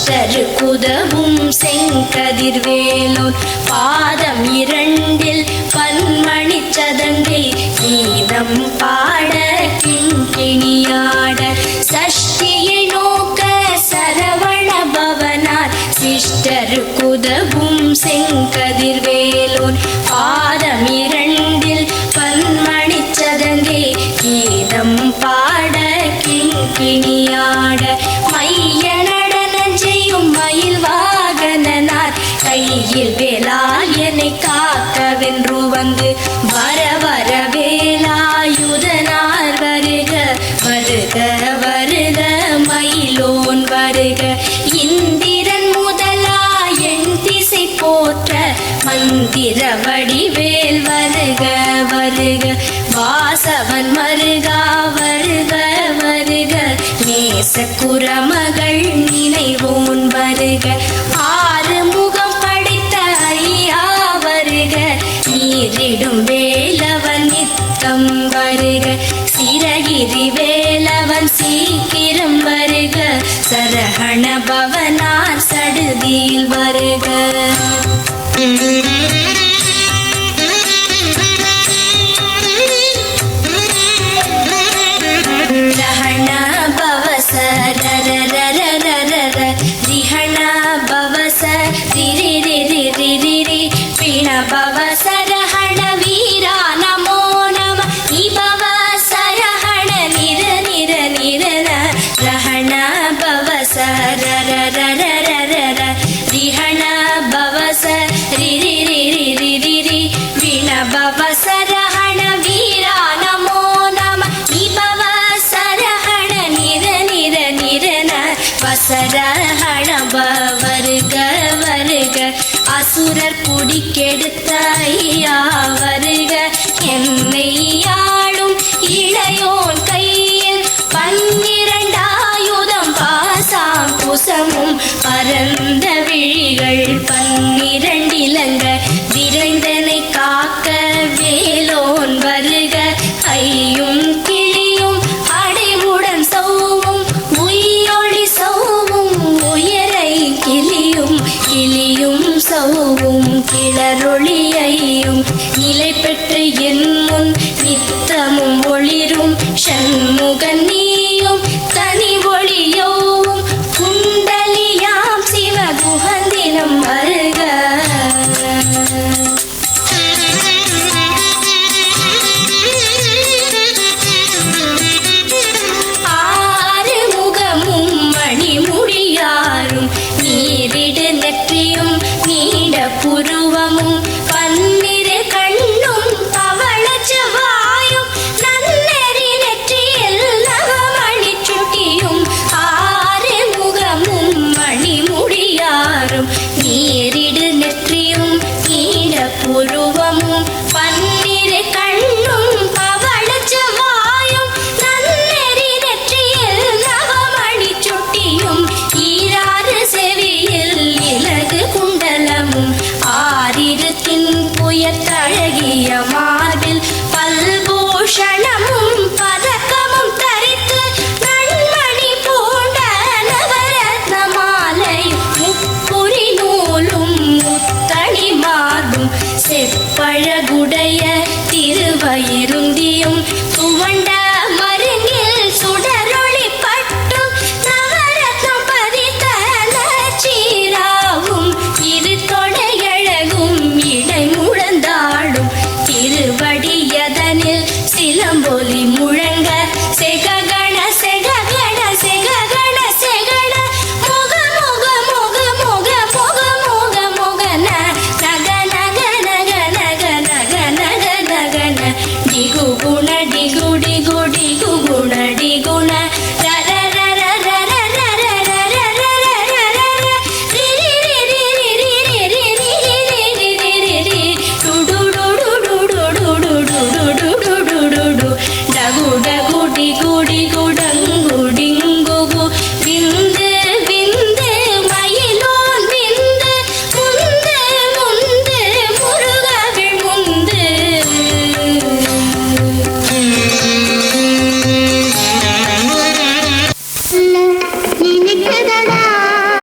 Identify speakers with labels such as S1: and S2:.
S1: சிஷ்டருக்குதவும் செங்கதிர்வேலோன் பாதம் இரண்டில் பன்மணி சதங்கை கீதம் பாட கிண்கிணியாட சஷ்டியை நோக்க சரவண பவனார் சிஷ்டருக்குதவும் செங்கதிர்வேலோன் பாதம் இரண்டில் பன்மணி சதங்கை கீதம் பாட கிண்கிணியாட மைய நடனம் செய்யும் மயில் வாகனனார் கையில் வேலாயனை காக்கவென்று வந்து வர வர வேலாயுதனார் வருக வருக வருக மயிலோன் வருக இந்திரன் முதலா என் திசை போற்ற மந்திர வடிவேல் வருக வருக வாசவன் மருகா வருக வருக நேச குரமகள் நினைவோன் வருக ஆறு முகம் படைத்த ஐயா வருக நீரிடும் வேலவன் நித்தம் வருக சிரகிரி வேலவன் சீக்கிரம் வருக சரஹண பவனார் சடுதியில் வருக ரஹண பவச ரரரரரரர ரிஹண பவச ரிரிரிரிரிரிரி பிண பவச ரஹண வீரா நமோ நம நிபவ சரஹண நிர நிர நிரன ரஹண பவச ரரரரரரர ரிஹண பவச ரிரிரிரிரிரிரி பிண பவச ரஹண வீரா நமோ நம நிபவ சரஹண நிர நிர நிரன வசரஹண வருக வருக அசுரர் குடிக்கெடுத்த ஐயா வருக என்னை ஆளும் இளையோன் கையில் 12 ஆயுதம் பாசாம் குசமும் பரந்த விழிகள் 12 இலங்க விரைந்தனை காக்க வேலோன் வருக ஐயும் கிளியும் அடைவுடன் சௌவும் உயிரொளி சௌவும் உயரை கிளியும் கிளியும் சௌவும் கிளரொளியையும் நிலை பெற்று என் முன் நித்தமும் ஒளிரும் சண்முகன் நீயும் தனி ஒளியோவும் குண்டலியாம் சிவகுகந்தினம் வருக ஆறு முகமும் மணிமுடியாரும் நீரிடு நெற்றியும் நீட புருவமும் 12 கண்ணும் பவள செவ்வாயும் நன்னெறி நெற்றியில் நவமணி சுட்டியும் ஆறு முகமும் மணிமுடியாரும் நீரிடு நெற்றியும் நீட புருவமும் 12 கண்ணும் பவள செவ்வாயும் நன்னெறி நெற்றியில் நவமணி சுட்டியும் ஈராறு செவியில் இலகு குண்டலமும் ஆரிருத்தின் புயத்தழகிய மார்பில் பல்பூஷணமும் பதக்கமும் தரித்து நன்மணி பூண்ட நவரத்ன மாலை முப்புரி நூலும் முத்தணி மார்பும் செப்பழகுடைய திருவயிருந்தியும் துவண்ட